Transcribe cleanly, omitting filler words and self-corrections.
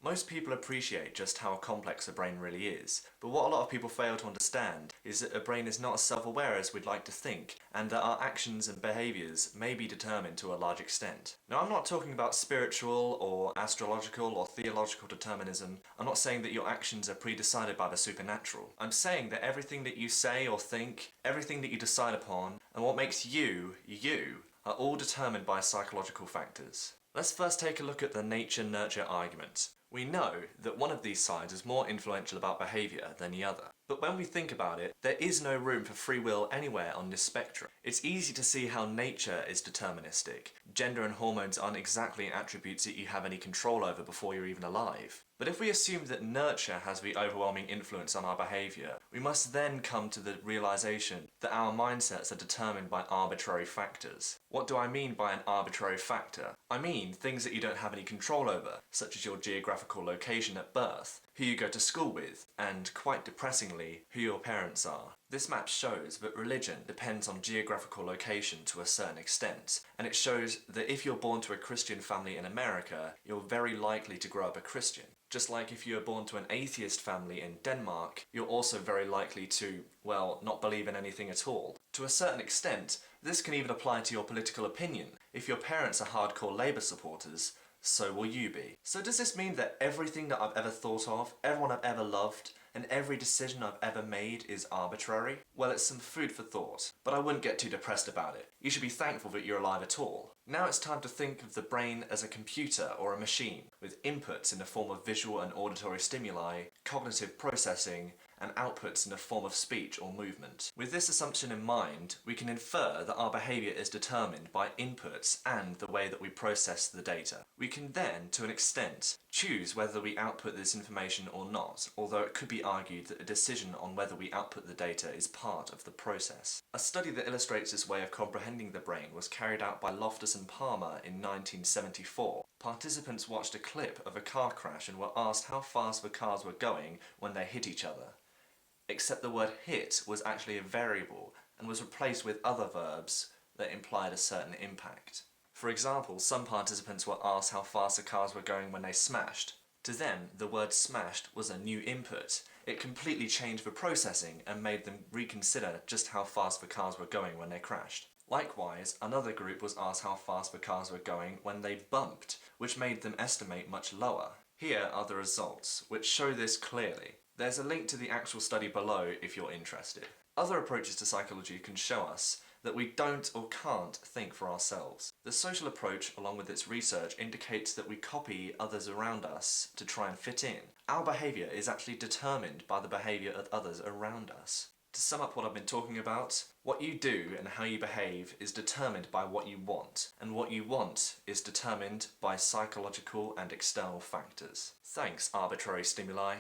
Most people appreciate just how complex a brain really is, but what a lot of people fail to understand is that a brain is not as self-aware as we'd like to think, and that our actions and behaviours may be determined to a large extent. Now, I'm not talking about spiritual or astrological or theological determinism. I'm not saying that your actions are pre-decided by the supernatural. I'm saying that everything that you say or think, everything that you decide upon, and what makes you, you, are all determined by psychological factors. Let's first take a look at the nature-nurture argument. We know that one of these sides is more influential about behaviour than the other. But when we think about it, there is no room for free will anywhere on this spectrum. It's easy to see how nature is deterministic. Gender and hormones aren't exactly attributes that you have any control over before you're even alive. But if we assume that nurture has the overwhelming influence on our behaviour, we must then come to the realisation that our mindsets are determined by arbitrary factors. What do I mean by an arbitrary factor? I mean things that you don't have any control over, such as your geographical location at birth, who you go to school with, and, quite depressingly, who your parents are. This map shows that religion depends on geographical location to a certain extent, and it shows that if you're born to a Christian family in America, you're very likely to grow up a Christian. Just like if you are born to an atheist family in Denmark, you're also very likely to, well, not believe in anything at all. To a certain extent, this can even apply to your political opinion. If your parents are hardcore Labour supporters, so will you be. So does this mean that everything that I've ever thought of, everyone I've ever loved, and every decision I've ever made is arbitrary? Well, it's some food for thought, but I wouldn't get too depressed about it. You should be thankful that you're alive at all. Now it's time to think of the brain as a computer or a machine, with inputs in the form of visual and auditory stimuli, cognitive processing, and outputs in the form of speech or movement. With this assumption in mind, we can infer that our behaviour is determined by inputs and the way that we process the data. We can then, to an extent, choose whether we output this information or not, although it could be argued that a decision on whether we output the data is part of the process. A study that illustrates this way of comprehending the brain was carried out by Loftus and Palmer in 1974. Participants watched a clip of a car crash and were asked how fast the cars were going when they hit each other. Except the word hit was actually a variable and was replaced with other verbs that implied a certain impact. For example, some participants were asked how fast the cars were going when they smashed. To them, the word smashed was a new input. It completely changed the processing and made them reconsider just how fast the cars were going when they crashed. Likewise, another group was asked how fast the cars were going when they bumped, which made them estimate much lower. Here are the results, which show this clearly. There's a link to the actual study below if you're interested. Other approaches to psychology can show us that we don't or can't think for ourselves. The social approach, along with its research, indicates that we copy others around us to try and fit in. Our behaviour is actually determined by the behaviour of others around us. To sum up what I've been talking about, what you do and how you behave is determined by what you want, and what you want is determined by psychological and external factors. Thanks, arbitrary stimuli.